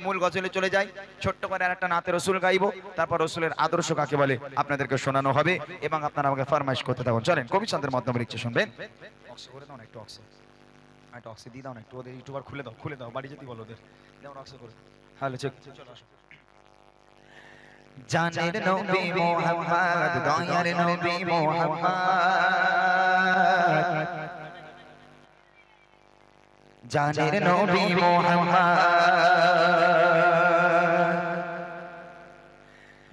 মূল গজলে চলে যাই। ছোট্ট করে আরেকটা নাতে রসুল গাইবো, তারপর রসুলের আদর্শ কাকে বলে আপনাদেরকে শোনানো হবে এবং আপনারা আমাকে ফরমাইশ করতে থাকুন। চলেন কবি চন্দ্রের মাধ্যমে লিখছে, শুনবেন। অক্স করে দাও না একটু, অক্স একটা অক্সে দিয়ে দাও না একটু, ওদের ইউটিউবার খুলে দাও বাড়ি যেতে বলো ওদের, দাও অক্স করে। হ্যালো চেক, চলো আসো। জানের নবী মুহাম্মদ, দয়ার নবী মুহাম্মদ, জানের নবী মুহাম্মদ,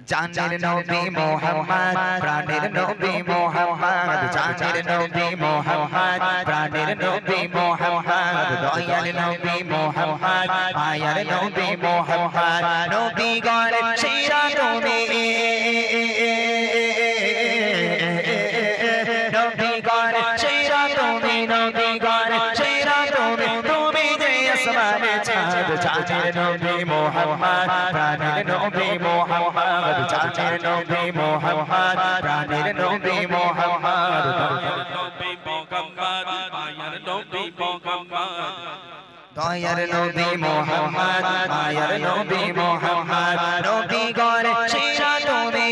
জানের নবী মুহাম্মদ, প্রাণের নবী মুহাম্মদ, জানের নবী মুহাম্মদ, প্রাণের নবী মুহাম্মদ, দয়ার নবী মুহাম্মদ, মায়ার নবী মুহাম্মদ, নবী গণের সেরা তুমি, নবী গণের সেরা তুমি, নবী গণের সেরা তুমি, তুমি যে আসমানে চাঁদ, জানের নবী মুহাম্মদ, প্রাণের নবী মুহাম্মদ, জানের নবী মুহাম্মদ, প্রাণের নবী মুহাম্মদ, দয়ার নবী মুহাম্মদ, মায়ার নবী মুহাম্মদ, দয়ার নবী মুহাম্মদ, মায়ার নবী মুহাম্মদ, নবী গণের সেরা তুমি,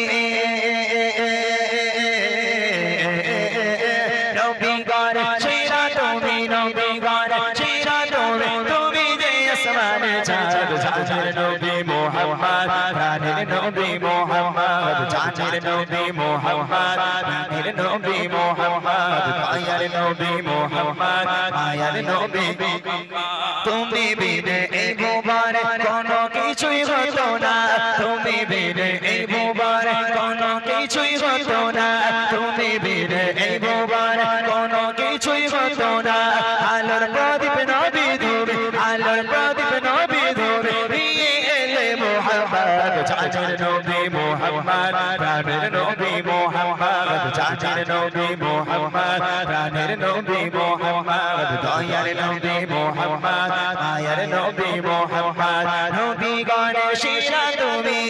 নবী গণের সেরা তুমি, নবী গণের সেরা তুমি, তুমি যে আসমানে চাঁদ, জানের নবী মুহাম্মদ, প্রাণের নবী মুহাম্মদ, জানের নবী মুহাম্মদ, প্রাণের নবী মুহাম্মদ, দয়ার নবী মুহাম্মদ, মায়ার নবী মুহাম্মদ, তুমি বিনে এই মুবারক কোনো কিছুই হতো না, তুমি বিনে এই মুবারক কোনো কিছুই হতো না, তুমি বিনে এই মুবারক কোনো কিছুই হতো না, আলোর প্রদীপ নবী ধরে, আলোর প্রদীপ নবী ধরে নিয়ে এলে মুহাম্মদ, জানের নবী মুহাম্মদ, প্রাণের নবী মুহাম্মদ, জানের নবী মুহাম্মদ, প্রাণের নবী মুহাম্মদ, দয়ার নবী মুহাম্মদ, মায়ার নবী মুহাম্মদ, নবী গণের সেরা তুমি,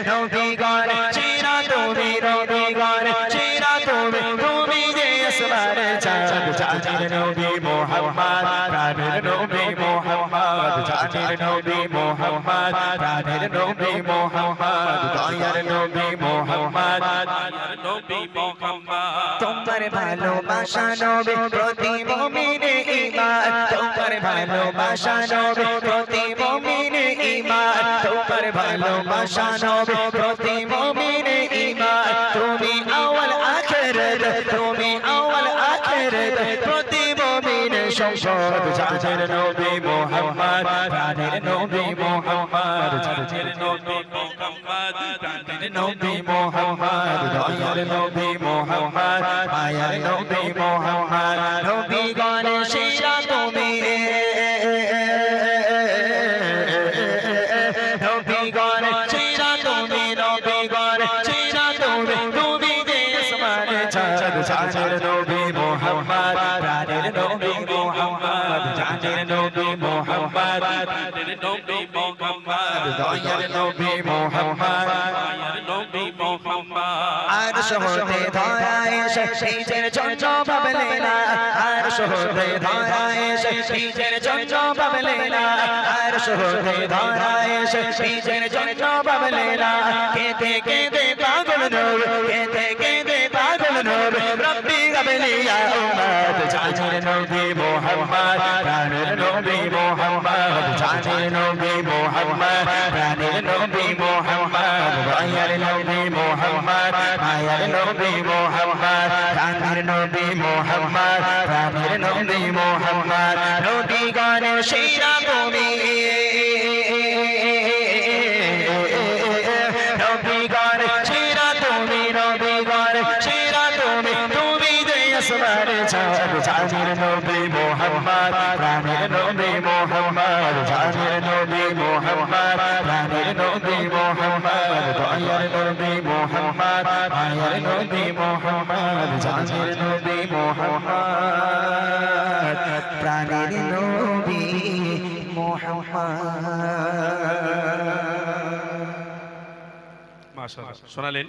নবী গণের সেরা তুমি, নবী গণের সেরা তুমি, তুমি যে আসমানে চাঁদ, জানের নবী মুহাম্মদ, প্রাণের নবী মুহাম্মদ, জানের নবী মুহাম্মদ, প্রাণের নবী মুহাম্মদ, দয়ার নবী মুহাম্মদ, দয়ার নবী মুহাম্মদ, তোমার ভালোবাসা নবী প্রতি মুমিনে ঈমান, তোমার ভালোবাসা নবী প্রতি মুমিনে ঈমান, তোমার ভালোবাসা নবী প্রতি মুমিনে ঈমান, তুমি আওয়াল আখিরাত, তুমি আওয়াল আখিরাত, প্রতি মুমিনে সম্পদ, জানের নবী মুহাম্মদ, প্রাণের নবী মুহাম্মদ, জানের নবী মুহাম্মদ, প্রাণের নবী মুহাম্মদ, দয়ার নবী মুহাম্মদ, মায়ার নবী মুহাম্মদ, নবী গণের সেরা তুমি, নবী গণের সেরা তুমি, নবী গণের সেরা তুমি, তুমি যে আসমানে চাঁদ, জানের নবী মুহাম্মদ, প্রাণের নবী মুহাম্মদ, জানের নবী মুহাম্মদ, প্রাণের নবী মুহাম্মদ, দয়ার নবী মুহাম্মদ, মায়ার নবী মুহাম্মদ, আরশ হতে ধরা এসে নিজের জন্য ভাবলে না, আরশ হতে ধরা এসে নিজের জন্য ভাবলে না, আরশ হতে ধরা এসে নিজের জন্য ভাবলে না, কেঁদে কেঁদে পাগল নবী, কেঁদে কেঁদে পাগল নবী, রব্বি হাবলি ইয়া উম্মত, জানের নবী মুহাম্মদ, প্রাণের নবী মুহাম্মদ, জানের নবী মুহাম্মদ, প্রাণের নবী মুহাম্মদ, দয়ার নবী মুহাম্মদ, মায়ার নবী মুহাম্মদ, প্রাণের নবী মুহাম্মদ, প্রাণের নবী মুহাম্মদ, নবী গণের সেরা তুমি, নবী গণের সেরা তুমি, নবী গণের সেরা তুমি, তুমি যে আসমানে চাঁদ, জানের নবী মুহাম্মদ, প্রাণের নবী মুহাম্মদ, জানের নবী মুহাম্মদ, প্রাণের নবী মুহাম্মদ, দয়ার নবী মুহাম্মদ, মায়ার নবী মুহাম্মদ, জানের নবী মুহাম্মদ, প্রাণের নবী মুহাম্মদ। মাশাআল্লাহ শোনালেন।